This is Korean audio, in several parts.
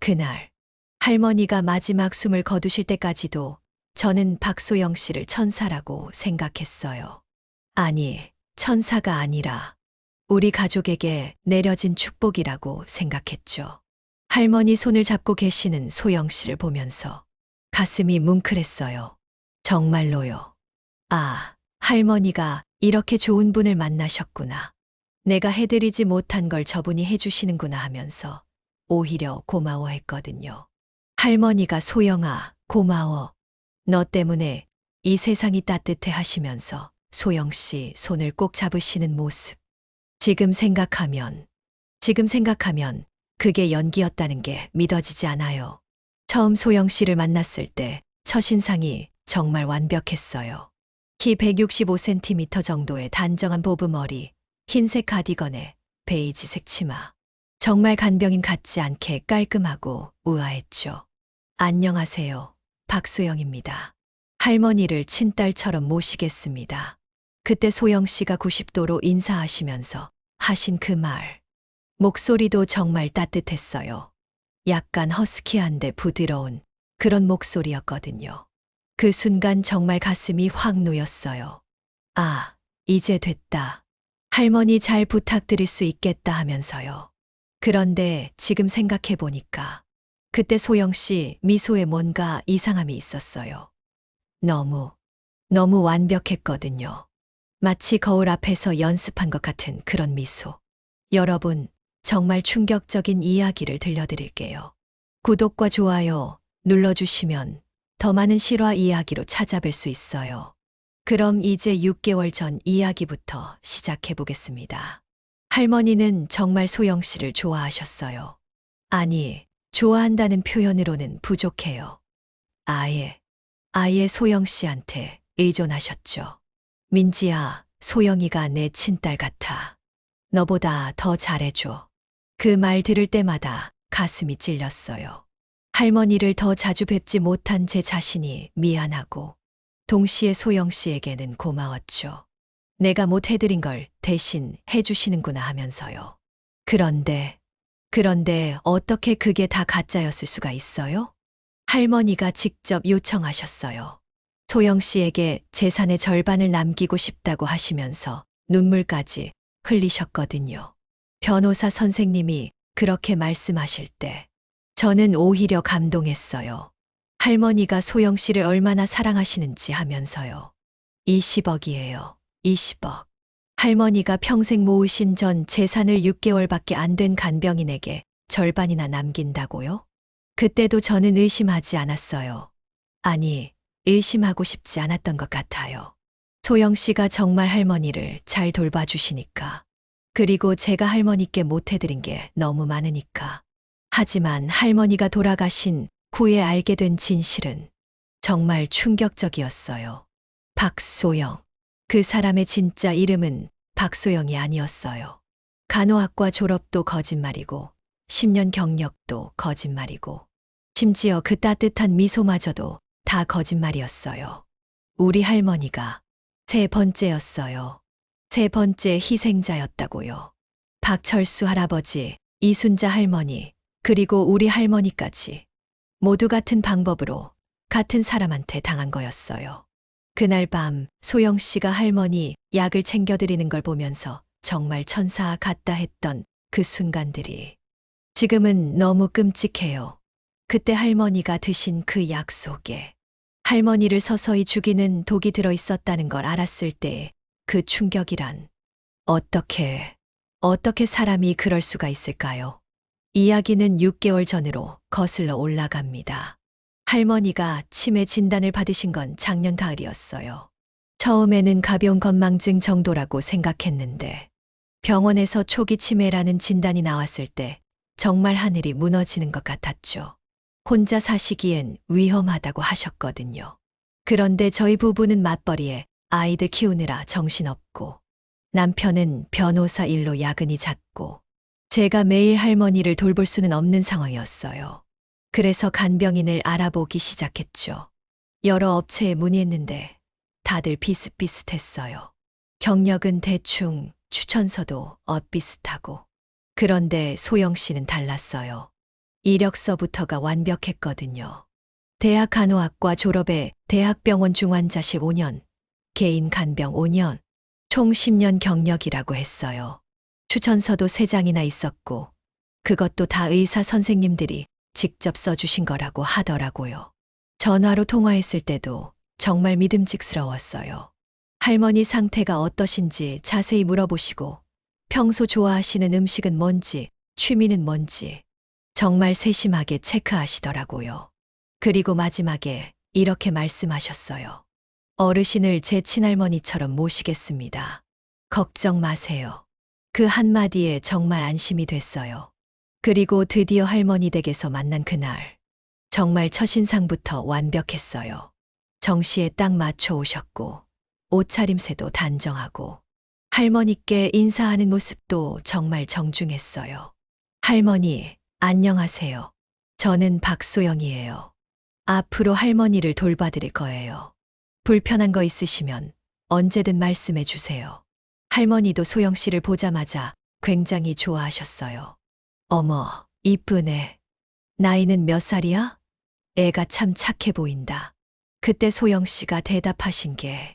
그날 할머니가 마지막 숨을 거두실 때까지도 저는 박소영 씨를 천사라고 생각했어요. 아니, 천사가 아니라 우리 가족에게 내려진 축복이라고 생각했죠. 할머니 손을 잡고 계시는 소영 씨를 보면서 가슴이 뭉클했어요. 정말로요. 아, 할머니가 이렇게 좋은 분을 만나셨구나. 내가 해드리지 못한 걸 저분이 해주시는구나 하면서 오히려 고마워했거든요. 할머니가 소영아, 고마워. 너 때문에 이 세상이 따뜻해 하시면서 소영 씨 손을 꼭 잡으시는 모습. 지금 생각하면 그게 연기였다는 게 믿어지지 않아요. 처음 소영 씨를 만났을 때 첫인상이 정말 완벽했어요. 키 165cm 정도의 단정한 보브머리, 흰색 카디건에 베이지색 치마. 정말 간병인 같지 않게 깔끔하고 우아했죠. 안녕하세요. 박소영입니다. 할머니를 친딸처럼 모시겠습니다. 그때 소영 씨가 90도로 인사하시면서 하신 그 말. 목소리도 정말 따뜻했어요. 약간 허스키한데 부드러운 그런 목소리였거든요. 그 순간 정말 가슴이 확 놓였어요. 아, 이제 됐다. 할머니 잘 부탁드릴 수 있겠다 하면서요. 그런데 지금 생각해 보니까 그때 소영 씨 미소에 뭔가 이상함이 있었어요. 너무 완벽했거든요. 마치 거울 앞에서 연습한 것 같은 그런 미소. 여러분, 정말 충격적인 이야기를 들려드릴게요. 구독과 좋아요 눌러주시면 더 많은 실화 이야기로 찾아뵐 수 있어요. 그럼 이제 6개월 전 이야기부터 시작해 보겠습니다. 할머니는 정말 소영 씨를 좋아하셨어요. 아니, 좋아한다는 표현으로는 부족해요. 아예 소영 씨한테 의존하셨죠. 민지야, 소영이가 내 친딸 같아. 너보다 더 잘해줘. 그 말 들을 때마다 가슴이 찔렸어요. 할머니를 더 자주 뵙지 못한 제 자신이 미안하고 동시에 소영 씨에게는 고마웠죠. 내가 못 해드린 걸 대신 해주시는구나 하면서요. 그런데 어떻게 그게 다 가짜였을 수가 있어요? 할머니가 직접 요청하셨어요. 소영 씨에게 재산의 절반을 남기고 싶다고 하시면서 눈물까지 흘리셨거든요. 변호사 선생님이 그렇게 말씀하실 때 저는 오히려 감동했어요. 할머니가 소영 씨를 얼마나 사랑하시는지 하면서요. 20억이에요. 20억. 할머니가 평생 모으신 전 재산을 6개월밖에 안 된 간병인에게 절반이나 남긴다고요? 그때도 저는 의심하지 않았어요. 아니, 의심하고 싶지 않았던 것 같아요. 소영 씨가 정말 할머니를 잘 돌봐주시니까. 그리고 제가 할머니께 못해드린 게 너무 많으니까. 하지만 할머니가 돌아가신 후에 알게 된 진실은 정말 충격적이었어요. 박소영. 그 사람의 진짜 이름은 박소영이 아니었어요. 간호학과 졸업도 거짓말이고 10년 경력도 거짓말이고 심지어 그 따뜻한 미소마저도 다 거짓말이었어요. 우리 할머니가 세 번째였어요. 세 번째 희생자였다고요. 박철수 할아버지, 이순자 할머니, 그리고 우리 할머니까지 모두 같은 방법으로 같은 사람한테 당한 거였어요. 그날 밤 소영 씨가 할머니 약을 챙겨드리는 걸 보면서 정말 천사 같다 했던 그 순간들이 지금은 너무 끔찍해요. 그때 할머니가 드신 그 약 속에 할머니를 서서히 죽이는 독이 들어 있었다는 걸 알았을 때 그 충격이란 어떻게 사람이 그럴 수가 있을까요? 이야기는 6개월 전으로 거슬러 올라갑니다. 할머니가 치매 진단을 받으신 건 작년 가을이었어요. 처음에는 가벼운 건망증 정도라고 생각했는데 병원에서 초기 치매라는 진단이 나왔을 때 정말 하늘이 무너지는 것 같았죠. 혼자 사시기엔 위험하다고 하셨거든요. 그런데 저희 부부는 맞벌이에 아이들 키우느라 정신없고 남편은 변호사 일로 야근이 잦고 제가 매일 할머니를 돌볼 수는 없는 상황이었어요. 그래서 간병인을 알아보기 시작했죠. 여러 업체에 문의했는데 다들 비슷비슷했어요. 경력은 대충, 추천서도 엇비슷하고. 그런데 소영 씨는 달랐어요. 이력서부터가 완벽했거든요. 대학 간호학과 졸업에 대학병원 중환자실 5년, 개인 간병 5년, 총 10년 경력이라고 했어요. 추천서도 3장이나 있었고, 그것도 다 의사 선생님들이 직접 써주신 거라고 하더라고요. 전화로 통화했을 때도 정말 믿음직스러웠어요. 할머니 상태가 어떠신지 자세히 물어보시고, 평소 좋아하시는 음식은 뭔지, 취미는 뭔지, 정말 세심하게 체크하시더라고요. 그리고 마지막에 이렇게 말씀하셨어요. 어르신을 제 친할머니처럼 모시겠습니다. 걱정 마세요. 그 한마디에 정말 안심이 됐어요. 그리고 드디어 할머니 댁에서 만난 그날. 정말 첫인상부터 완벽했어요. 정시에 딱 맞춰 오셨고, 옷차림새도 단정하고, 할머니께 인사하는 모습도 정말 정중했어요. 할머니, 안녕하세요. 저는 박소영이에요. 앞으로 할머니를 돌봐드릴 거예요. 불편한 거 있으시면 언제든 말씀해 주세요. 할머니도 소영 씨를 보자마자 굉장히 좋아하셨어요. 어머, 이쁘네. 나이는 몇 살이야? 애가 참 착해 보인다. 그때 소영 씨가 대답하신 게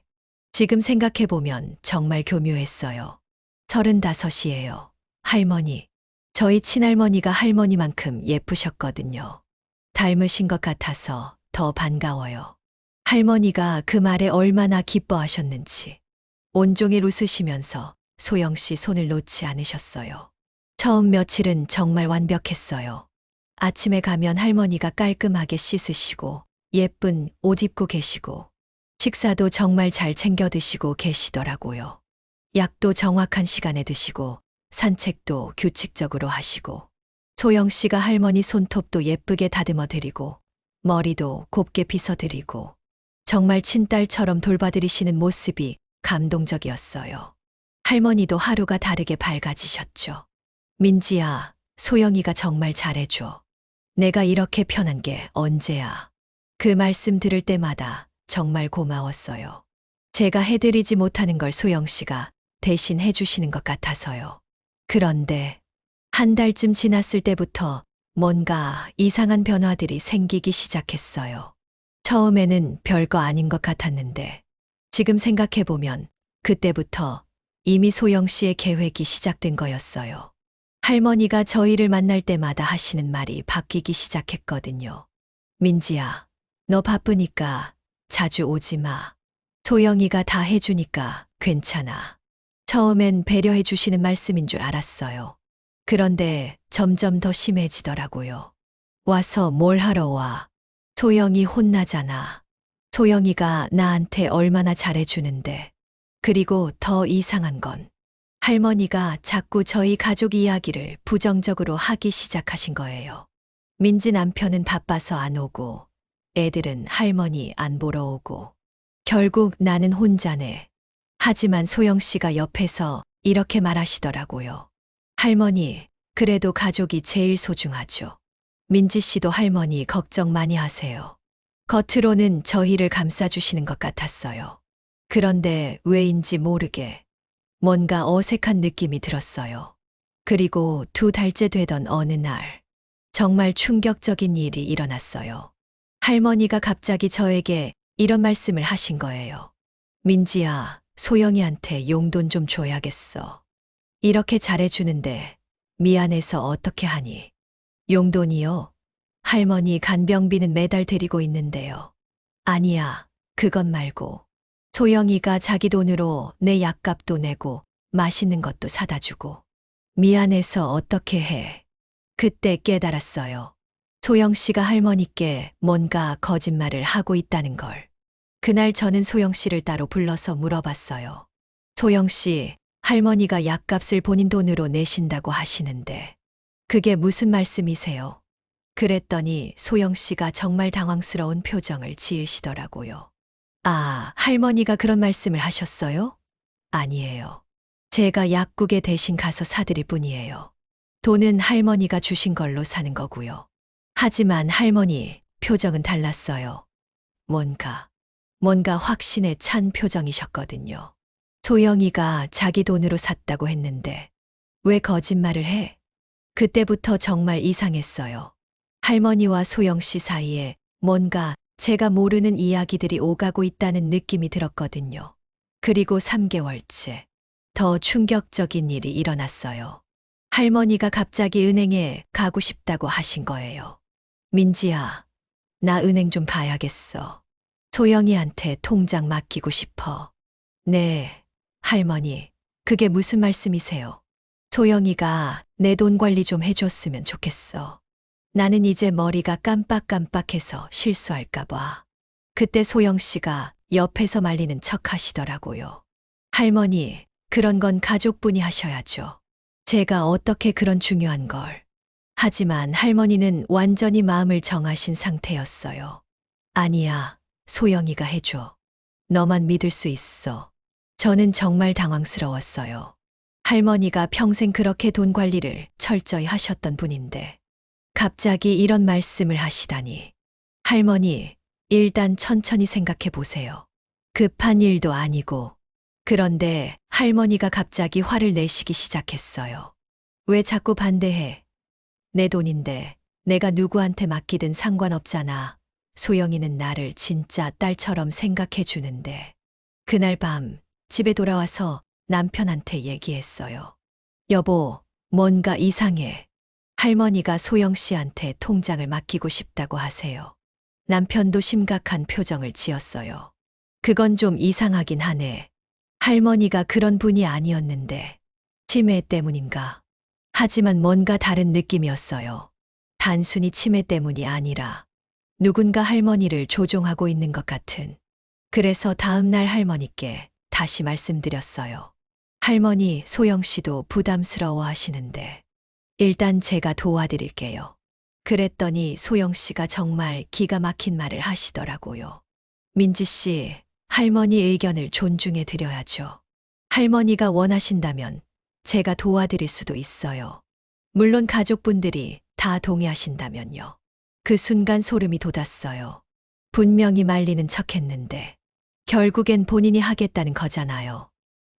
지금 생각해보면 정말 교묘했어요. 35이에요. 할머니. 저희 친할머니가 할머니만큼 예쁘셨거든요. 닮으신 것 같아서 더 반가워요. 할머니가 그 말에 얼마나 기뻐하셨는지 온종일 웃으시면서 소영 씨 손을 놓지 않으셨어요. 처음 며칠은 정말 완벽했어요. 아침에 가면 할머니가 깔끔하게 씻으시고 예쁜 옷 입고 계시고 식사도 정말 잘 챙겨 드시고 계시더라고요. 약도 정확한 시간에 드시고 산책도 규칙적으로 하시고 소영 씨가 할머니 손톱도 예쁘게 다듬어 드리고 머리도 곱게 빗어 드리고 정말 친딸처럼 돌봐드리시는 모습이 감동적이었어요. 할머니도 하루가 다르게 밝아지셨죠. 민지야, 소영이가 정말 잘해줘. 내가 이렇게 편한 게 언제야. 그 말씀 들을 때마다 정말 고마웠어요. 제가 해드리지 못하는 걸 소영 씨가 대신 해주시는 것 같아서요. 그런데 한 달쯤 지났을 때부터 뭔가 이상한 변화들이 생기기 시작했어요. 처음에는 별거 아닌 것 같았는데 지금 생각해보면 그때부터 이미 소영 씨의 계획이 시작된 거였어요. 할머니가 저희를 만날 때마다 하시는 말이 바뀌기 시작했거든요. 민지야, 너 바쁘니까 자주 오지 마. 소영이가 다 해주니까 괜찮아. 처음엔 배려해 주시는 말씀인 줄 알았어요. 그런데 점점 더 심해지더라고요. 와서 뭘 하러 와. 소영이 혼나잖아. 소영이가 나한테 얼마나 잘해주는데. 그리고 더 이상한 건 할머니가 자꾸 저희 가족 이야기를 부정적으로 하기 시작하신 거예요. 민지 남편은 바빠서 안 오고 애들은 할머니 안 보러 오고 결국 나는 혼자네. 하지만 소영 씨가 옆에서 이렇게 말하시더라고요. 할머니, 그래도 가족이 제일 소중하죠. 민지 씨도 할머니 걱정 많이 하세요. 겉으로는 저희를 감싸주시는 것 같았어요. 그런데 왜인지 모르게 뭔가 어색한 느낌이 들었어요. 그리고 2달째 되던 어느 날, 정말 충격적인 일이 일어났어요. 할머니가 갑자기 저에게 이런 말씀을 하신 거예요. 민지야, 소영이한테 용돈 좀 줘야겠어. 이렇게 잘해주는데 미안해서 어떻게 하니? 용돈이요? 할머니 간병비는 매달 드리고 있는데요. 아니야, 그건 말고. 소영이가 자기 돈으로 내 약값도 내고 맛있는 것도 사다 주고. 미안해서 어떻게 해. 그때 깨달았어요. 소영 씨가 할머니께 뭔가 거짓말을 하고 있다는 걸. 그날 저는 소영 씨를 따로 불러서 물어봤어요. 소영 씨, 할머니가 약값을 본인 돈으로 내신다고 하시는데 그게 무슨 말씀이세요? 그랬더니 소영 씨가 정말 당황스러운 표정을 지으시더라고요. 아, 할머니가 그런 말씀을 하셨어요? 아니에요. 제가 약국에 대신 가서 사드릴 뿐이에요. 돈은 할머니가 주신 걸로 사는 거고요. 하지만 할머니 표정은 달랐어요. 뭔가 확신에 찬 표정이셨거든요. 소영이가 자기 돈으로 샀다고 했는데 왜 거짓말을 해? 그때부터 정말 이상했어요. 할머니와 소영 씨 사이에 뭔가 제가 모르는 이야기들이 오가고 있다는 느낌이 들었거든요. 그리고 3개월째 더 충격적인 일이 일어났어요. 할머니가 갑자기 은행에 가고 싶다고 하신 거예요. 민지야, 나 은행 좀 가야겠어. 소영이한테 통장 맡기고 싶어. 네, 할머니, 그게 무슨 말씀이세요? 소영이가 내 돈 관리 좀 해줬으면 좋겠어. 나는 이제 머리가 깜빡깜빡해서 실수할까봐. 그때 소영 씨가 옆에서 말리는 척 하시더라고요. 할머니, 그런 건 가족분이 하셔야죠. 제가 어떻게 그런 중요한 걸. 하지만 할머니는 완전히 마음을 정하신 상태였어요. 아니야, 소영이가 해줘. 너만 믿을 수 있어. 저는 정말 당황스러웠어요. 할머니가 평생 그렇게 돈 관리를 철저히 하셨던 분인데 갑자기 이런 말씀을 하시다니. 할머니, 일단 천천히 생각해 보세요. 급한 일도 아니고. 그런데 할머니가 갑자기 화를 내시기 시작했어요. 왜 자꾸 반대해? 내 돈인데 내가 누구한테 맡기든 상관없잖아. 소영이는 나를 진짜 딸처럼 생각해 주는데. 그날 밤 집에 돌아와서 남편한테 얘기했어요. 여보, 뭔가 이상해. 할머니가 소영 씨한테 통장을 맡기고 싶다고 하세요. 남편도 심각한 표정을 지었어요. 그건 좀 이상하긴 하네. 할머니가 그런 분이 아니었는데. 치매 때문인가? 하지만 뭔가 다른 느낌이었어요. 단순히 치매 때문이 아니라 누군가 할머니를 조종하고 있는 것 같은. 그래서 다음 날 할머니께 다시 말씀드렸어요. 할머니, 소영 씨도 부담스러워 하시는데 일단 제가 도와드릴게요. 그랬더니 소영 씨가 정말 기가 막힌 말을 하시더라고요. 민지 씨, 할머니 의견을 존중해 드려야죠. 할머니가 원하신다면 제가 도와드릴 수도 있어요. 물론 가족분들이 다 동의하신다면요. 그 순간 소름이 돋았어요. 분명히 말리는 척 했는데 결국엔 본인이 하겠다는 거잖아요.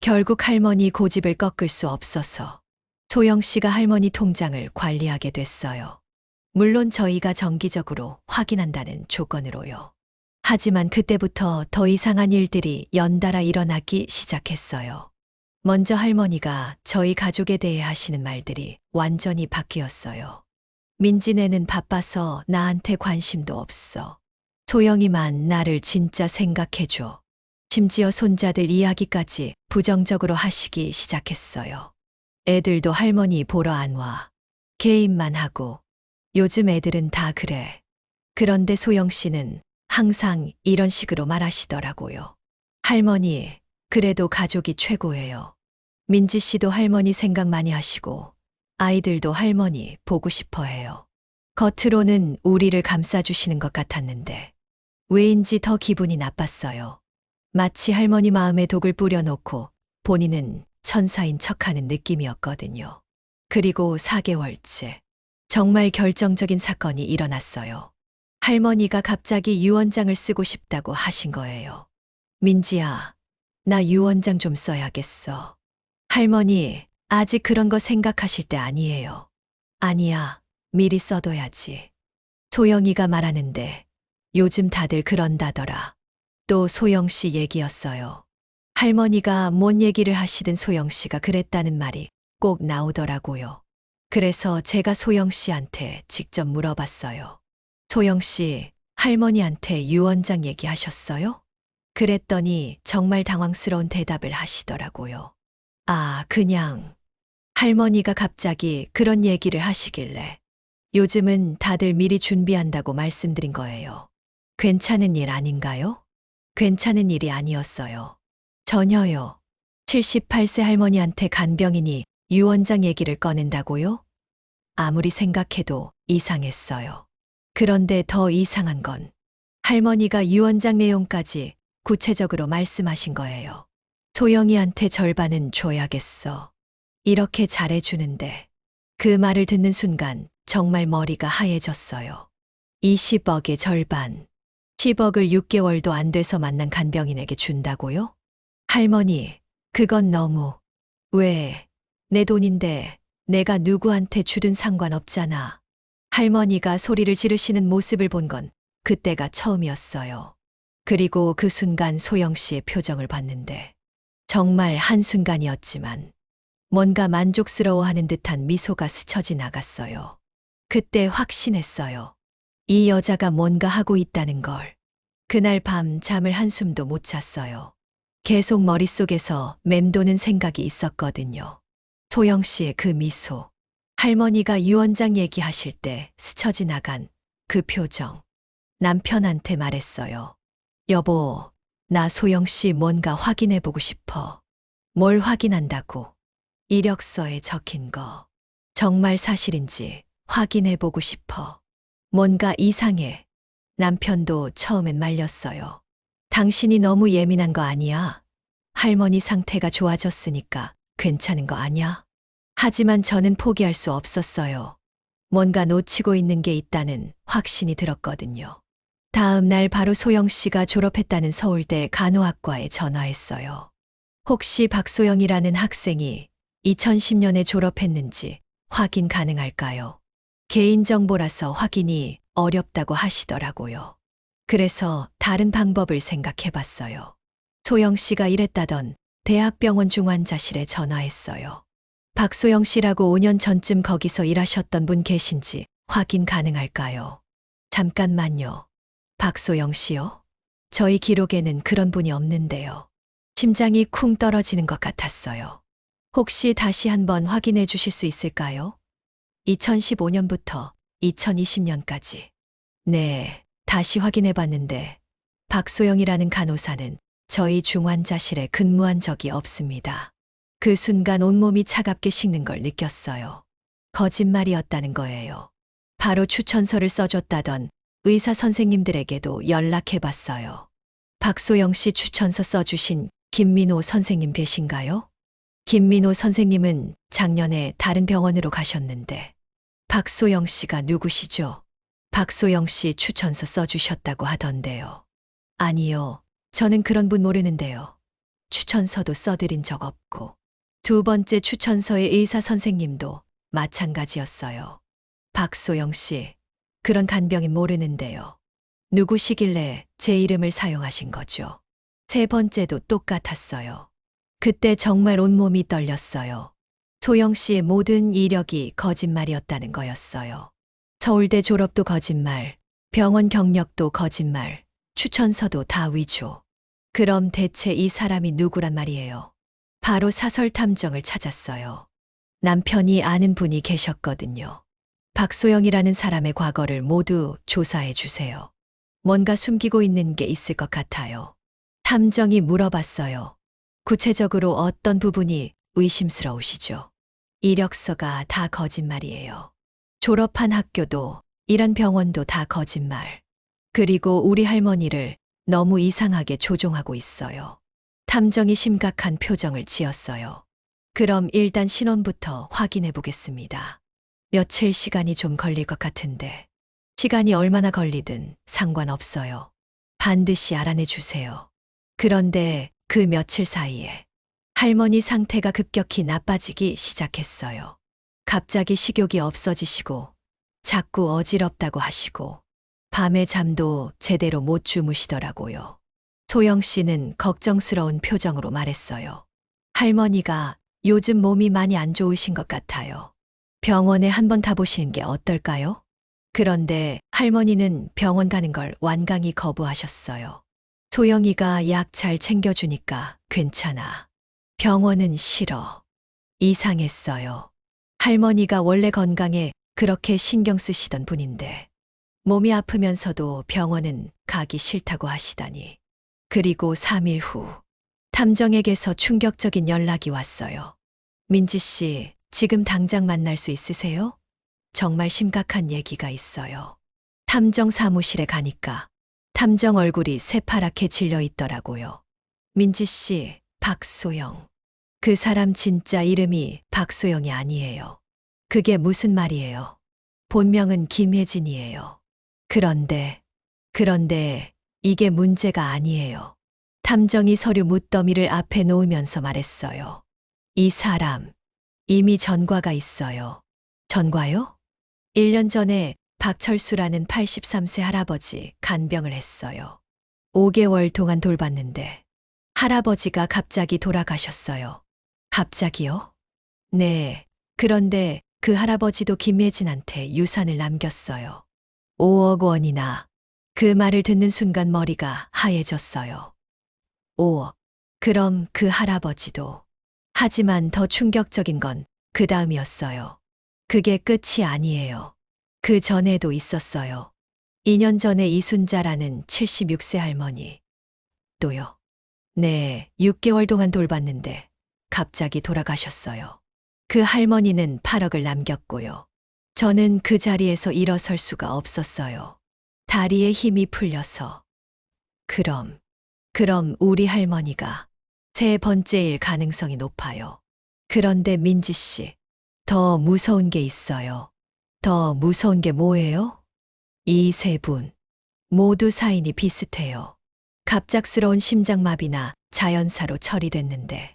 결국 할머니 고집을 꺾을 수 없어서 소영 씨가 할머니 통장을 관리하게 됐어요. 물론 저희가 정기적으로 확인한다는 조건으로요. 하지만 그때부터 더 이상한 일들이 연달아 일어나기 시작했어요. 먼저 할머니가 저희 가족에 대해 하시는 말들이 완전히 바뀌었어요. 민지네는 바빠서 나한테 관심도 없어. 소영이만 나를 진짜 생각해줘. 심지어 손자들 이야기까지 부정적으로 하시기 시작했어요. 애들도 할머니 보러 안 와. 게임만 하고. 요즘 애들은 다 그래. 그런데 소영 씨는 항상 이런 식으로 말하시더라고요. 할머니, 그래도 가족이 최고예요. 민지 씨도 할머니 생각 많이 하시고 아이들도 할머니 보고 싶어 해요. 겉으로는 우리를 감싸주시는 것 같았는데 왜인지 더 기분이 나빴어요. 마치 할머니 마음에 독을 뿌려놓고 본인은 천사인 척하는 느낌이었거든요. 그리고 4개월째 정말 결정적인 사건이 일어났어요. 할머니가 갑자기 유언장을 쓰고 싶다고 하신 거예요. 민지야, 나 유언장 좀 써야겠어. 할머니, 아직 그런 거 생각하실 때 아니에요. 아니야, 미리 써둬야지. 소영이가 말하는데 요즘 다들 그런다더라. 또 소영 씨 얘기였어요. 할머니가 뭔 얘기를 하시든 소영 씨가 그랬다는 말이 꼭 나오더라고요. 그래서 제가 소영 씨한테 직접 물어봤어요. 소영 씨, 할머니한테 유언장 얘기하셨어요? 그랬더니 정말 당황스러운 대답을 하시더라고요. 아, 그냥 할머니가 갑자기 그런 얘기를 하시길래 요즘은 다들 미리 준비한다고 말씀드린 거예요. 괜찮은 일 아닌가요? 괜찮은 일이 아니었어요. 전혀요. 78세 할머니한테 간병인이 유언장 얘기를 꺼낸다고요? 아무리 생각해도 이상했어요. 그런데 더 이상한 건 할머니가 유언장 내용까지 구체적으로 말씀하신 거예요. 소영이한테 절반은 줘야겠어. 이렇게 잘해주는데. 그 말을 듣는 순간 정말 머리가 하얘졌어요. 20억의 절반. 10억을 6개월도 안 돼서 만난 간병인에게 준다고요? 할머니, 그건 너무. 왜? 내 돈인데 내가 누구한테 주든 상관없잖아. 할머니가 소리를 지르시는 모습을 본 건 그때가 처음이었어요. 그리고 그 순간 소영 씨의 표정을 봤는데 정말 한순간이었지만 뭔가 만족스러워하는 듯한 미소가 스쳐 지나갔어요. 그때 확신했어요. 이 여자가 뭔가 하고 있다는 걸. 그날 밤 잠을 한숨도 못 잤어요. 계속 머릿속에서 맴도는 생각이 있었거든요. 소영 씨의 그 미소. 할머니가 유언장 얘기하실 때 스쳐 지나간 그 표정. 남편한테 말했어요. 여보, 나 소영 씨 뭔가 확인해 보고 싶어. 뭘 확인한다고? 이력서에 적힌 거. 정말 사실인지 확인해 보고 싶어. 뭔가 이상해. 남편도 처음엔 말렸어요. 당신이 너무 예민한 거 아니야? 할머니 상태가 좋아졌으니까 괜찮은 거 아니야? 하지만 저는 포기할 수 없었어요. 뭔가 놓치고 있는 게 있다는 확신이 들었거든요. 다음 날 바로 소영 씨가 졸업했다는 서울대 간호학과에 전화했어요. 혹시 박소영이라는 학생이 2010년에 졸업했는지 확인 가능할까요? 개인정보라서 확인이 어렵다고 하시더라고요. 그래서 다른 방법을 생각해 봤어요. 소영 씨가 일했다던 대학병원 중환자실에 전화했어요. 박소영 씨라고 5년 전쯤 거기서 일하셨던 분 계신지 확인 가능할까요? 잠깐만요. 박소영 씨요? 저희 기록에는 그런 분이 없는데요. 심장이 쿵 떨어지는 것 같았어요. 혹시 다시 한번 확인해 주실 수 있을까요? 2015년부터 2020년까지. 네, 다시 확인해 봤는데 박소영이라는 간호사는 저희 중환자실에 근무한 적이 없습니다. 그 순간 온몸이 차갑게 식는 걸 느꼈어요. 거짓말이었다는 거예요. 바로 추천서를 써줬다던 의사 선생님들에게도 연락해 봤어요. 박소영 씨 추천서 써주신 김민호 선생님 계신가요? 김민호 선생님은 작년에 다른 병원으로 가셨는데 박소영 씨가 누구시죠? 박소영 씨 추천서 써주셨다고 하던데요. 아니요. 저는 그런 분 모르는데요. 추천서도 써드린 적 없고 두 번째 추천서의 의사 선생님도 마찬가지였어요. 박소영 씨, 그런 간병인 모르는데요. 누구시길래 제 이름을 사용하신 거죠? 세 번째도 똑같았어요. 그때 정말 온몸이 떨렸어요. 소영 씨의 모든 이력이 거짓말이었다는 거였어요. 서울대 졸업도 거짓말, 병원 경력도 거짓말, 추천서도 다 위조. 그럼 대체 이 사람이 누구란 말이에요? 바로 사설 탐정을 찾았어요. 남편이 아는 분이 계셨거든요. 박소영이라는 사람의 과거를 모두 조사해 주세요. 뭔가 숨기고 있는 게 있을 것 같아요. 탐정이 물어봤어요. 구체적으로 어떤 부분이 의심스러우시죠? 이력서가 다 거짓말이에요. 졸업한 학교도 일한 병원도 다 거짓말. 그리고 우리 할머니를 너무 이상하게 조종하고 있어요. 탐정이 심각한 표정을 지었어요. 그럼 일단 신원부터 확인해 보겠습니다. 며칠 시간이 좀 걸릴 것 같은데 시간이 얼마나 걸리든 상관없어요. 반드시 알아내 주세요. 그런데 그 며칠 사이에 할머니 상태가 급격히 나빠지기 시작했어요. 갑자기 식욕이 없어지시고 자꾸 어지럽다고 하시고 밤에 잠도 제대로 못 주무시더라고요. 소영 씨는 걱정스러운 표정으로 말했어요. 할머니가 요즘 몸이 많이 안 좋으신 것 같아요. 병원에 한번 가보시는 게 어떨까요? 그런데 할머니는 병원 가는 걸 완강히 거부하셨어요. 소영이가 약 잘 챙겨주니까 괜찮아. 병원은 싫어. 이상했어요. 할머니가 원래 건강에 그렇게 신경 쓰시던 분인데 몸이 아프면서도 병원은 가기 싫다고 하시다니. 그리고 3일 후 탐정에게서 충격적인 연락이 왔어요. 민지 씨, 지금 당장 만날 수 있으세요? 정말 심각한 얘기가 있어요. 탐정 사무실에 가니까 탐정 얼굴이 새파랗게 질려 있더라고요. 민지 씨, 박소영. 그 사람 진짜 이름이 박소영이 아니에요. 그게 무슨 말이에요? 본명은 김혜진이에요. 그런데 이게 문제가 아니에요. 탐정이 서류 묻더미를 앞에 놓으면서 말했어요. 이 사람, 이미 전과가 있어요. 전과요? 1년 전에 박철수라는 83세 할아버지 간병을 했어요. 5개월 동안 돌봤는데 할아버지가 갑자기 돌아가셨어요. 갑자기요? 네. 그런데 그 할아버지도 김예진한테 유산을 남겼어요. 5억 원이나. 그 말을 듣는 순간 머리가 하얘졌어요. 5억. 그럼 그 할아버지도. 하지만 더 충격적인 건 그 다음이었어요. 그게 끝이 아니에요. 그 전에도 있었어요. 2년 전에 이순자라는 76세 할머니. 또요. 네, 6개월 동안 돌봤는데 갑자기 돌아가셨어요. 그 할머니는 8억을 남겼고요. 저는 그 자리에서 일어설 수가 없었어요. 다리에 힘이 풀려서. 그럼 우리 할머니가 세 번째일 가능성이 높아요. 그런데 민지 씨, 더 무서운 게 있어요. 더 무서운 게 뭐예요? 이 세 분 모두 사인이 비슷해요. 갑작스러운 심장마비나 자연사로 처리됐는데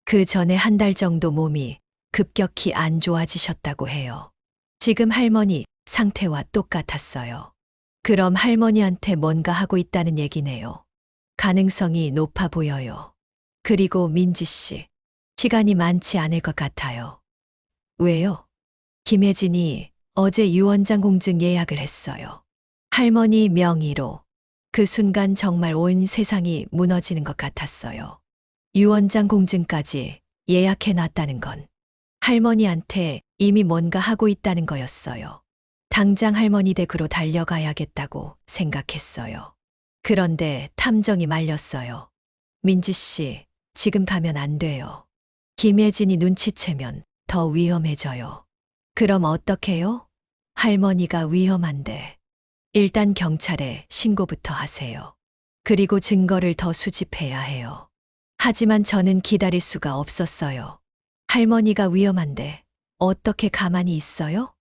그 전에 한 달 정도 몸이 급격히 안 좋아지셨다고 해요. 지금 할머니 상태와 똑같았어요. 그럼 할머니한테 뭔가 하고 있다는 얘기네요. 가능성이 높아 보여요. 그리고 민지 씨, 시간이 많지 않을 것 같아요. 왜요? 김혜진이 어제 유언장 공증 예약을 했어요. 할머니 명의로. 그 순간 정말 온 세상이 무너지는 것 같았어요. 유언장 공증까지 예약해 놨다는 건 할머니한테 이미 뭔가 하고 있다는 거였어요. 당장 할머니 댁으로 달려가야겠다고 생각했어요. 그런데 탐정이 말렸어요. 민지 씨, 지금 가면 안 돼요. 김혜진이 눈치채면 더 위험해져요. 그럼 어떡해요? 할머니가 위험한데. 일단 경찰에 신고부터 하세요. 그리고 증거를 더 수집해야 해요. 하지만 저는 기다릴 수가 없었어요. 할머니가 위험한데 어떻게 가만히 있어요?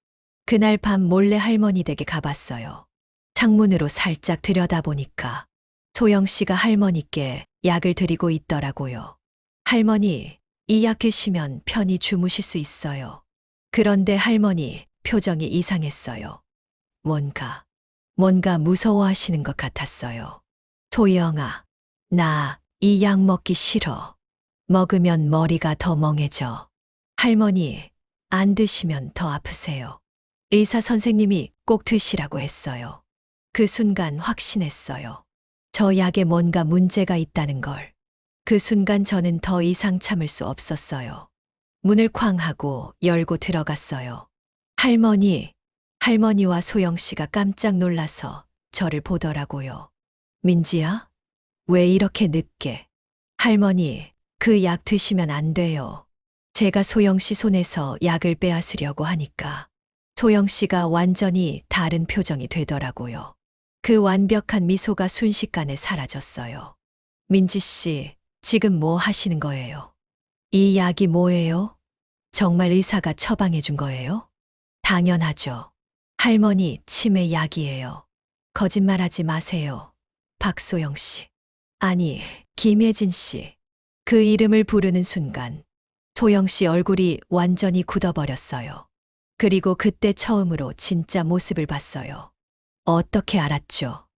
그날 밤 몰래 할머니 댁에 가봤어요. 창문으로 살짝 들여다보니까 소영 씨가 할머니께 약을 드리고 있더라고요. 할머니, 이 약 드시면 편히 주무실 수 있어요. 그런데 할머니 표정이 이상했어요. 뭔가 무서워하시는 것 같았어요. 소영아, 나 이 약 먹기 싫어. 먹으면 머리가 더 멍해져. 할머니, 안 드시면 더 아프세요. 의사 선생님이 꼭 드시라고 했어요. 그 순간 확신했어요. 저 약에 뭔가 문제가 있다는 걸. 그 순간 저는 더 이상 참을 수 없었어요. 문을 쾅 하고 열고 들어갔어요. 할머니와 소영 씨가 깜짝 놀라서 저를 보더라고요. 민지야? 왜 이렇게 늦게? 할머니, 그 약 드시면 안 돼요. 제가 소영 씨 손에서 약을 빼앗으려고 하니까 소영 씨가 완전히 다른 표정이 되더라고요. 그 완벽한 미소가 순식간에 사라졌어요. 민지 씨, 지금 뭐 하시는 거예요? 이 약이 뭐예요? 정말 의사가 처방해 준 거예요? 당연하죠. 할머니, 치매 약이에요. 거짓말하지 마세요. 박소영 씨. 아니, 김혜진 씨. 그 이름을 부르는 순간 소영 씨 얼굴이 완전히 굳어버렸어요. 그리고 그때 처음으로 진짜 모습을 봤어요. 어떻게 알았죠?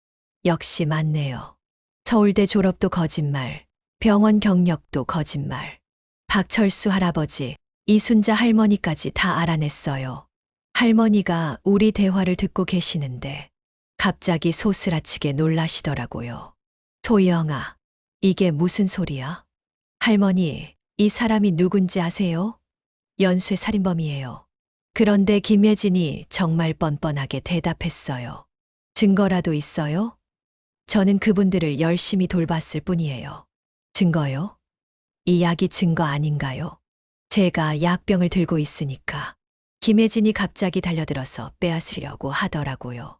역시 맞네요. 서울대 졸업도 거짓말, 병원 경력도 거짓말. 박철수 할아버지, 이순자 할머니까지 다 알아냈어요. 할머니가 우리 대화를 듣고 계시는데 갑자기 소스라치게 놀라시더라고요. 소영아, 이게 무슨 소리야? 할머니, 이 사람이 누군지 아세요? 연쇄 살인범이에요. 그런데 김예진이 정말 뻔뻔하게 대답했어요. 증거라도 있어요? 저는 그분들을 열심히 돌봤을 뿐이에요. 증거요? 이 약이 증거 아닌가요? 제가 약병을 들고 있으니까. 김혜진이 갑자기 달려들어서 빼앗으려고 하더라고요.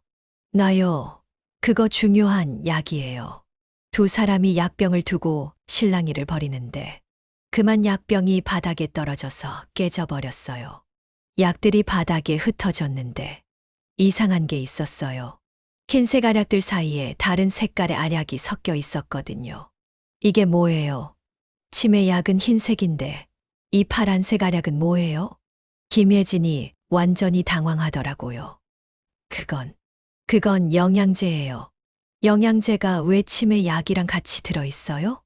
나요. 그거 중요한 약이에요. 두 사람이 약병을 두고 실랑이를 벌이는데 그만 약병이 바닥에 떨어져서 깨져버렸어요. 약들이 바닥에 흩어졌는데 이상한 게 있었어요. 흰색 알약들 사이에 다른 색깔의 알약이 섞여 있었거든요. 이게 뭐예요? 치매 약은 흰색인데 이 파란색 알약은 뭐예요? 김혜진이 완전히 당황하더라고요. 그건 영양제예요. 영양제가 왜 치매 약이랑 같이 들어있어요?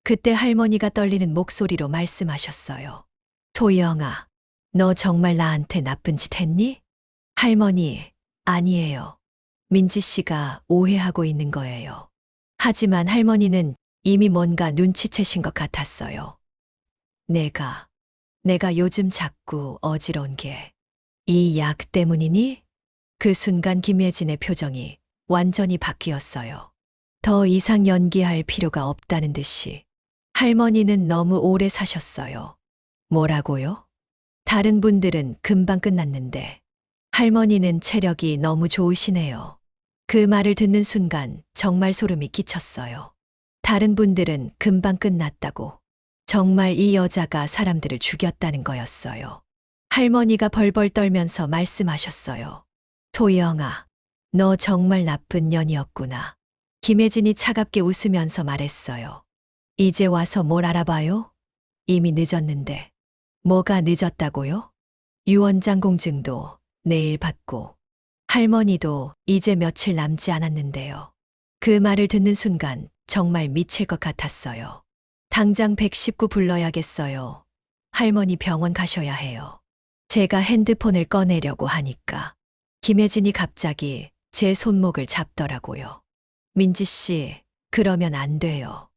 그때 할머니가 떨리는 목소리로 말씀하셨어요. 소영아, 너 정말 나한테 나쁜 짓 했니? 할머니, 아니에요. 민지 씨가 오해하고 있는 거예요. 하지만 할머니는 이미 뭔가 눈치채신 것 같았어요. 내가 요즘 자꾸 어지러운 게 이 약 때문이니? 그 순간 김예진의 표정이 완전히 바뀌었어요. 더 이상 연기할 필요가 없다는 듯이. 할머니는 너무 오래 사셨어요. 뭐라고요? 다른 분들은 금방 끝났는데 할머니는 체력이 너무 좋으시네요. 그 말을 듣는 순간 정말 소름이 끼쳤어요. 다른 분들은 금방 끝났다고. 정말 이 여자가 사람들을 죽였다는 거였어요. 할머니가 벌벌 떨면서 말씀하셨어요. 소영아, 너 정말 나쁜 년이었구나. 김혜진이 차갑게 웃으면서 말했어요. 이제 와서 뭘 알아봐요? 이미 늦었는데. 뭐가 늦었다고요? 유언장 공증도 내일 받고 할머니도 이제 며칠 남지 않았는데요. 그 말을 듣는 순간 정말 미칠 것 같았어요. 당장 119 불러야겠어요. 할머니 병원 가셔야 해요. 제가 핸드폰을 꺼내려고 하니까 김혜진이 갑자기 제 손목을 잡더라고요. 민지 씨, 그러면 안 돼요.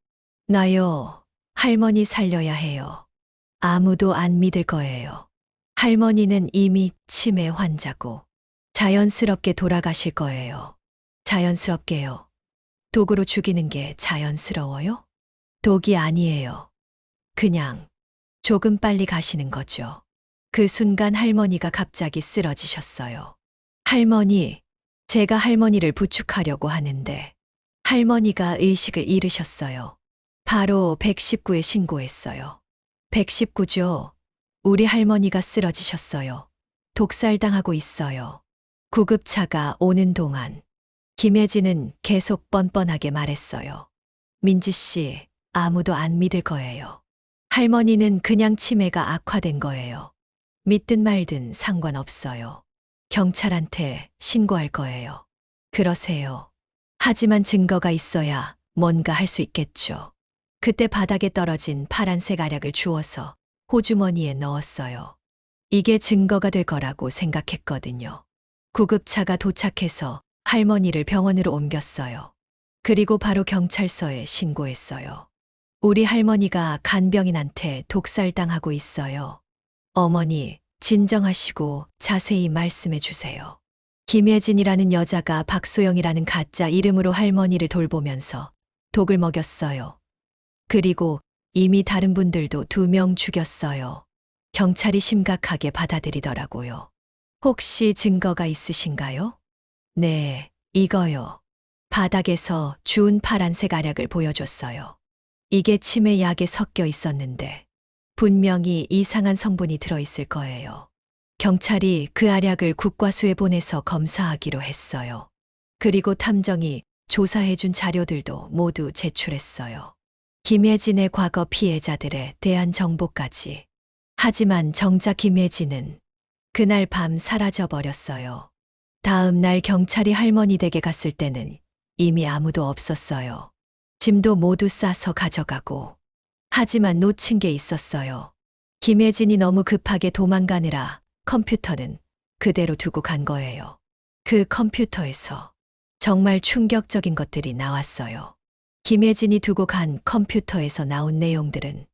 나요, 할머니 살려야 해요. 아무도 안 믿을 거예요. 할머니는 이미 치매 환자고 자연스럽게 돌아가실 거예요. 자연스럽게요. 독으로 죽이는 게 자연스러워요? 독이 아니에요. 그냥 조금 빨리 가시는 거죠. 그 순간 할머니가 갑자기 쓰러지셨어요. 할머니, 제가 할머니를 부축하려고 하는데 할머니가 의식을 잃으셨어요. 바로 119에 신고했어요. 119죠. 우리 할머니가 쓰러지셨어요. 독살당하고 있어요. 구급차가 오는 동안 김혜진은 계속 뻔뻔하게 말했어요. 민지 씨, 아무도 안 믿을 거예요. 할머니는 그냥 치매가 악화된 거예요. 믿든 말든 상관없어요. 경찰한테 신고할 거예요. 그러세요. 하지만 증거가 있어야 뭔가 할 수 있겠죠. 그때 바닥에 떨어진 파란색 알약을 주워서 호주머니에 넣었어요. 이게 증거가 될 거라고 생각했거든요. 구급차가 도착해서 할머니를 병원으로 옮겼어요. 그리고 바로 경찰서에 신고했어요. 우리 할머니가 간병인한테 독살당하고 있어요. 어머니, 진정하시고 자세히 말씀해 주세요. 김혜진이라는 여자가 박소영이라는 가짜 이름으로 할머니를 돌보면서 독을 먹였어요. 그리고 이미 다른 분들도 2명 죽였어요. 경찰이 심각하게 받아들이더라고요. 혹시 증거가 있으신가요? 네, 이거요. 바닥에서 주운 파란색 알약을 보여줬어요. 이게 치매 약에 섞여 있었는데 분명히 이상한 성분이 들어있을 거예요. 경찰이 그 알약을 국과수에 보내서 검사하기로 했어요. 그리고 탐정이 조사해준 자료들도 모두 제출했어요. 김혜진의 과거 피해자들에 대한 정보까지. 하지만 정작 김혜진은 그날 밤 사라져 버렸어요. 다음 날 경찰이 할머니 댁에 갔을 때는 이미 아무도 없었어요. 짐도 모두 싸서 가져가고. 하지만 놓친 게 있었어요. 김혜진이 너무 급하게 도망가느라 컴퓨터는 그대로 두고 간 거예요. 그 컴퓨터에서 정말 충격적인 것들이 나왔어요. 김혜진이 두고 간 컴퓨터에서 나온 내용들은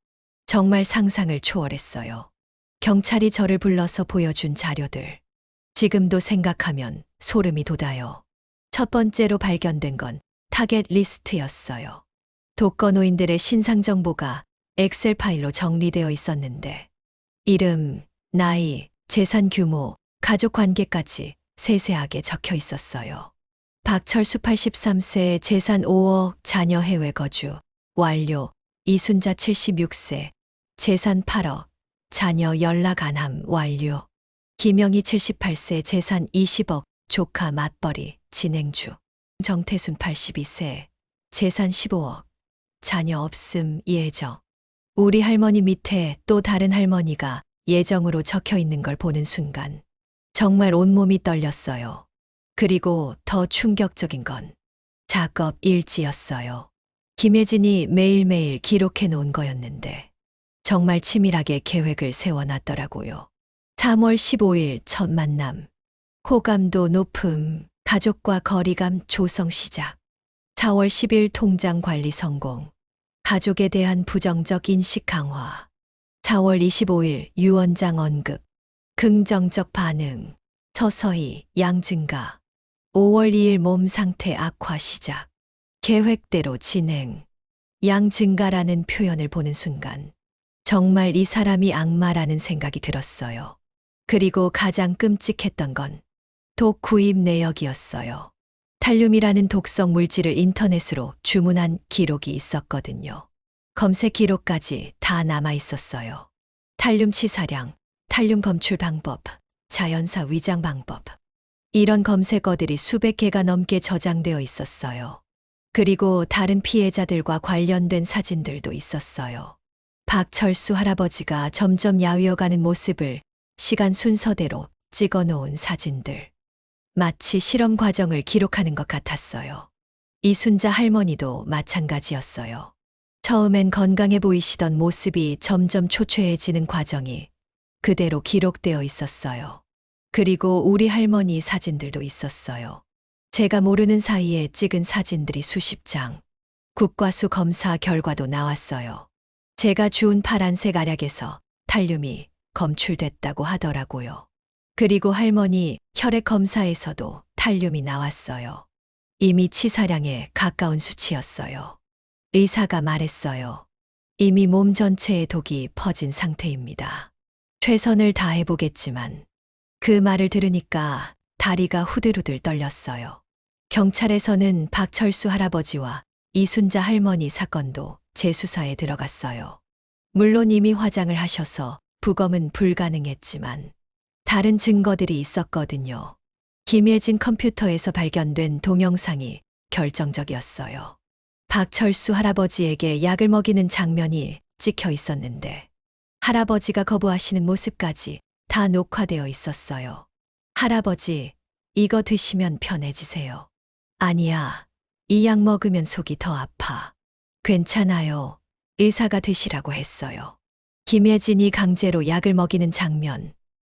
정말 상상을 초월했어요. 경찰이 저를 불러서 보여준 자료들. 지금도 생각하면 소름이 돋아요. 첫 번째로 발견된 건 타겟 리스트였어요. 독거노인들의 신상 정보가 엑셀 파일로 정리되어 있었는데 이름, 나이, 재산 규모, 가족 관계까지 세세하게 적혀 있었어요. 박철수 83세, 재산 5억, 자녀 해외 거주, 완료, 이순자 76세, 재산 8억, 자녀 연락 안 함, 완료. 김영희 78세, 재산 20억, 조카 맞벌이, 진행 중. 정태순 82세, 재산 15억, 자녀 없음, 예정. 우리 할머니 밑에 또 다른 할머니가 예정으로 적혀 있는 걸 보는 순간 정말 온몸이 떨렸어요. 그리고 더 충격적인 건 작업 일지였어요. 김혜진이 매일매일 기록해 놓은 거였는데 정말 치밀하게 계획을 세워놨더라고요. 3월 15일 첫 만남. 호감도 높음, 가족과 거리감 조성 시작. 4월 10일 통장 관리 성공. 가족에 대한 부정적 인식 강화. 4월 25일 유언장 언급. 긍정적 반응. 서서히 양 증가. 5월 2일 몸 상태 악화 시작. 계획대로 진행. 양 증가라는 표현을 보는 순간 정말 이 사람이 악마라는 생각이 들었어요. 그리고 가장 끔찍했던 건 독 구입 내역이었어요. 탈륨이라는 독성 물질을 인터넷으로 주문한 기록이 있었거든요. 검색 기록까지 다 남아 있었어요. 탈륨 치사량, 탈륨 검출 방법, 자연사 위장 방법. 이런 검색어들이 수백 개가 넘게 저장되어 있었어요. 그리고 다른 피해자들과 관련된 사진들도 있었어요. 박철수 할아버지가 점점 야위어가는 모습을 시간 순서대로 찍어 놓은 사진들. 마치 실험 과정을 기록하는 것 같았어요. 이순자 할머니도 마찬가지였어요. 처음엔 건강해 보이시던 모습이 점점 초췌해지는 과정이 그대로 기록되어 있었어요. 그리고 우리 할머니 사진들도 있었어요. 제가 모르는 사이에 찍은 사진들이 수십 장. 국과수 검사 결과도 나왔어요. 제가 주운 파란색 알약에서 탈륨이 검출됐다고 하더라고요. 그리고 할머니 혈액 검사에서도 탈륨이 나왔어요. 이미 치사량에 가까운 수치였어요. 의사가 말했어요. 이미 몸 전체에 독이 퍼진 상태입니다. 최선을 다해보겠지만 그 말을 들으니까 다리가 후들후들 떨렸어요. 경찰에서는 박철수 할아버지와 이순자 할머니 사건도 재수사에 들어갔어요. 물론 이미 화장을 하셔서 부검은 불가능했지만 다른 증거들이 있었거든요. 김혜진 컴퓨터에서 발견된 동영상이 결정적이었어요. 박철수 할아버지에게 약을 먹이는 장면이 찍혀 있었는데 할아버지가 거부하시는 모습까지 다 녹화되어 있었어요. 할아버지, 이거 드시면 편해지세요. 아니야, 이 약 먹으면 속이 더 아파. 괜찮아요. 의사가 드시라고 했어요. 김혜진이 강제로 약을 먹이는 장면.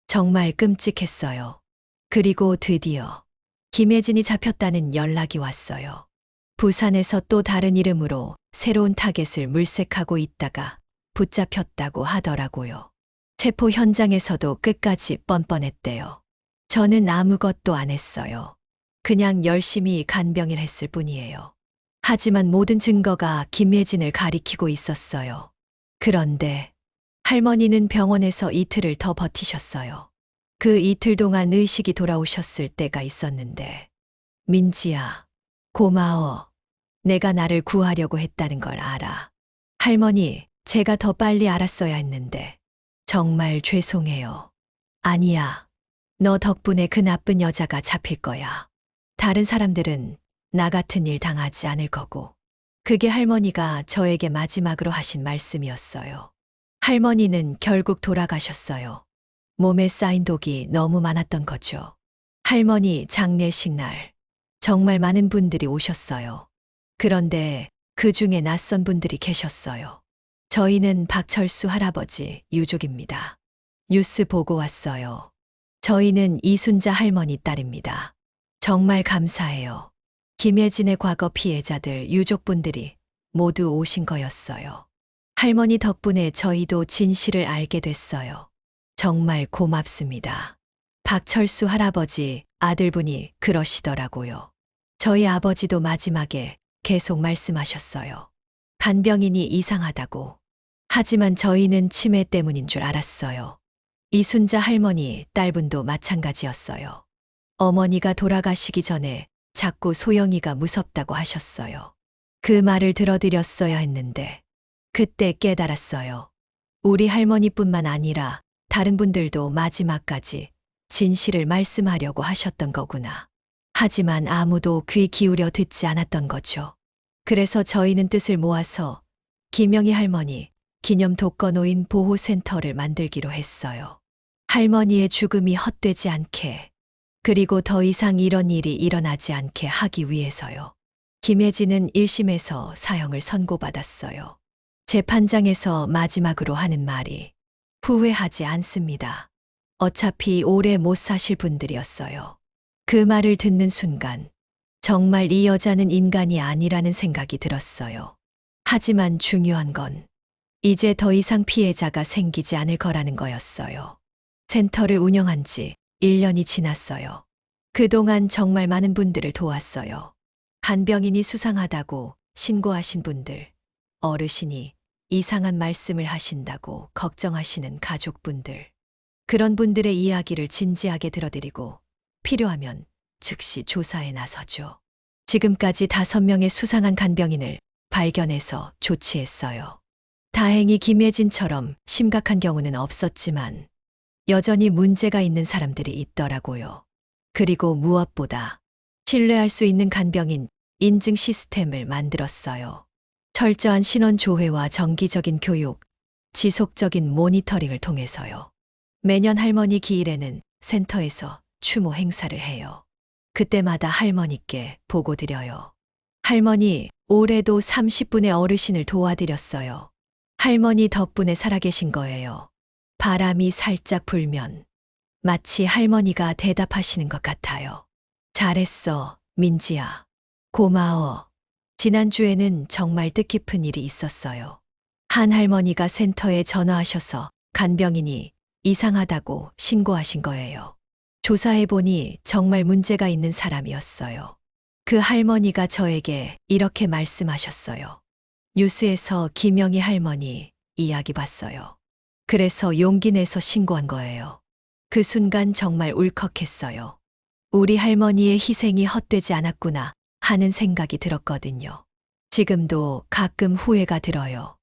정말 끔찍했어요. 그리고 드디어 김혜진이 잡혔다는 연락이 왔어요. 부산에서 또 다른 이름으로 새로운 타겟을 물색하고 있다가 붙잡혔다고 하더라고요. 체포 현장에서도 끝까지 뻔뻔했대요. 저는 아무것도 안 했어요. 그냥 열심히 간병을 했을 뿐이에요. 하지만 모든 증거가 김혜진을 가리키고 있었어요. 그런데 할머니는 병원에서 이틀을 더 버티셨어요. 그 이틀 동안 의식이 돌아오셨을 때가 있었는데, 민지야, 고마워. 내가 나를 구하려고 했다는 걸 알아. 할머니, 제가 더 빨리 알았어야 했는데, 정말 죄송해요. 아니야. 너 덕분에 그 나쁜 여자가 잡힐 거야. 다른 사람들은 나 같은 일 당하지 않을 거고. 그게 할머니가 저에게 마지막으로 하신 말씀이었어요. 할머니는 결국 돌아가셨어요. 몸에 쌓인 독이 너무 많았던 거죠. 할머니 장례식 날 정말 많은 분들이 오셨어요. 그런데 그 중에 낯선 분들이 계셨어요. 저희는 박철수 할아버지 유족입니다. 뉴스 보고 왔어요. 저희는 이순자 할머니 딸입니다. 정말 감사해요. 김혜진의 과거 피해자들 유족분들이 모두 오신 거였어요. 할머니 덕분에 저희도 진실을 알게 됐어요. 정말 고맙습니다. 박철수 할아버지 아들분이 그러시더라고요. 저희 아버지도 마지막에 계속 말씀하셨어요. 간병인이 이상하다고. 하지만 저희는 치매 때문인 줄 알았어요. 이순자 할머니 딸분도 마찬가지였어요. 어머니가 돌아가시기 전에 자꾸 소영이가 무섭다고 하셨어요. 그 말을 들어드렸어야 했는데 그때 깨달았어요. 우리 할머니뿐만 아니라 다른 분들도 마지막까지 진실을 말씀하려고 하셨던 거구나. 하지만 아무도 귀 기울여 듣지 않았던 거죠. 그래서 저희는 뜻을 모아서 김영희 할머니 기념 독거노인 보호센터를 만들기로 했어요. 할머니의 죽음이 헛되지 않게 그리고 더 이상 이런 일이 일어나지 않게 하기 위해서요. 김혜진은 1심에서 사형을 선고받았어요. 재판장에서 마지막으로 하는 말이 후회하지 않습니다. 어차피 오래 못 사실 분들이었어요. 그 말을 듣는 순간 정말 이 여자는 인간이 아니라는 생각이 들었어요. 하지만 중요한 건 이제 더 이상 피해자가 생기지 않을 거라는 거였어요. 센터를 운영한 지 1년이 지났어요. 그동안 정말 많은 분들을 도왔어요. 간병인이 수상하다고 신고하신 분들, 어르신이 이상한 말씀을 하신다고 걱정하시는 가족분들, 그런 분들의 이야기를 진지하게 들어드리고 필요하면 즉시 조사에 나서죠. 지금까지 5명의 수상한 간병인을 발견해서 조치했어요. 다행히 김혜진처럼 심각한 경우는 없었지만 여전히 문제가 있는 사람들이 있더라고요. 그리고 무엇보다 신뢰할 수 있는 간병인 인증 시스템을 만들었어요. 철저한 신원 조회와 정기적인 교육, 지속적인 모니터링을 통해서요. 매년 할머니 기일에는 센터에서 추모 행사를 해요. 그때마다 할머니께 보고 드려요. 할머니, 올해도 30분의 어르신을 도와드렸어요. 할머니 덕분에 살아계신 거예요. 바람이 살짝 불면 마치 할머니가 대답하시는 것 같아요. 잘했어, 민지야. 고마워. 지난주에는 정말 뜻깊은 일이 있었어요. 한 할머니가 센터에 전화하셔서 간병인이 이상하다고 신고하신 거예요. 조사해보니 정말 문제가 있는 사람이었어요. 그 할머니가 저에게 이렇게 말씀하셨어요. 뉴스에서 김영희 할머니 이야기 봤어요. 그래서 용기 내서 신고한 거예요. 그 순간 정말 울컥했어요. 우리 할머니의 희생이 헛되지 않았구나 하는 생각이 들었거든요. 지금도 가끔 후회가 들어요.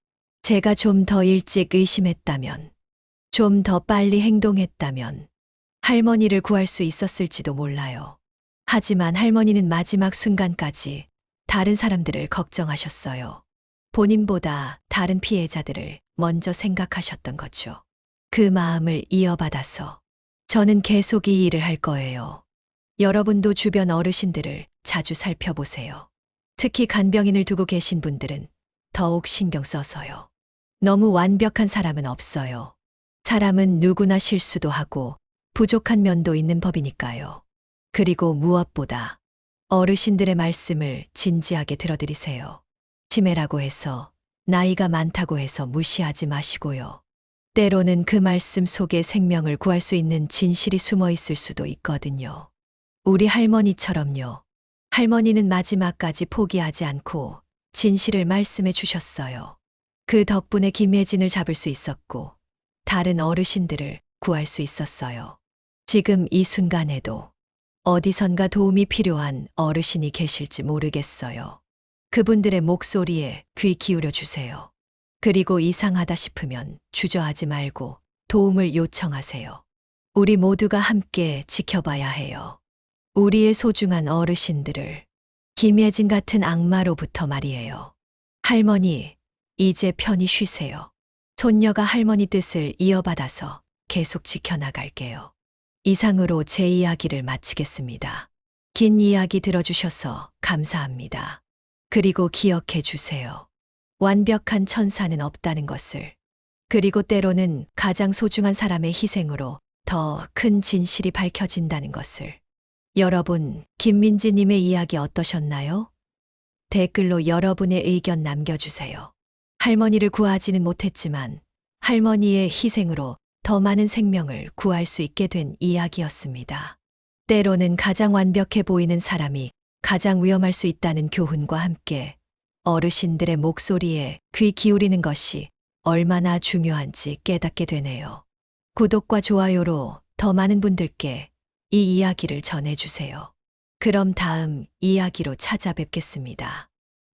제가 좀 더 일찍 의심했다면, 좀 더 빨리 행동했다면 할머니를 구할 수 있었을지도 몰라요. 하지만 할머니는 마지막 순간까지 다른 사람들을 걱정하셨어요. 본인보다 다른 피해자들을 먼저 생각하셨던 거죠. 그 마음을 이어받아서 저는 계속 이 일을 할 거예요. 여러분도 주변 어르신들을 자주 살펴보세요. 특히 간병인을 두고 계신 분들은 더욱 신경 써서요. 너무 완벽한 사람은 없어요. 사람은 누구나 실수도 하고 부족한 면도 있는 법이니까요. 그리고 무엇보다 어르신들의 말씀을 진지하게 들어드리세요. 치매라고 해서 나이가 많다고 해서 무시하지 마시고요. 때로는 그 말씀 속에 생명을 구할 수 있는 진실이 숨어 있을 수도 있거든요. 우리 할머니처럼요. 할머니는 마지막까지 포기하지 않고 진실을 말씀해 주셨어요. 그 덕분에 김혜진을 잡을 수 있었고 다른 어르신들을 구할 수 있었어요. 지금 이 순간에도 어디선가 도움이 필요한 어르신이 계실지 모르겠어요. 그분들의 목소리에 귀 기울여 주세요. 그리고 이상하다 싶으면 주저하지 말고 도움을 요청하세요. 우리 모두가 함께 지켜봐야 해요. 우리의 소중한 어르신들을 김혜진 같은 악마로부터 말이에요. 할머니, 이제 편히 쉬세요. 손녀가 할머니 뜻을 이어받아서 계속 지켜나갈게요. 이상으로 제 이야기를 마치겠습니다. 긴 이야기 들어주셔서 감사합니다. 그리고 기억해 주세요. 완벽한 천사는 없다는 것을. 그리고 때로는 가장 소중한 사람의 희생으로 더 큰 진실이 밝혀진다는 것을. 여러분, 김민지님의 이야기 어떠셨나요? 댓글로 여러분의 의견 남겨주세요. 할머니를 구하지는 못했지만 할머니의 희생으로 더 많은 생명을 구할 수 있게 된 이야기였습니다. 때로는 가장 완벽해 보이는 사람이 가장 위험할 수 있다는 교훈과 함께 어르신들의 목소리에 귀 기울이는 것이 얼마나 중요한지 깨닫게 되네요. 구독과 좋아요로 더 많은 분들께 이 이야기를 전해주세요. 그럼 다음 이야기로 찾아뵙겠습니다.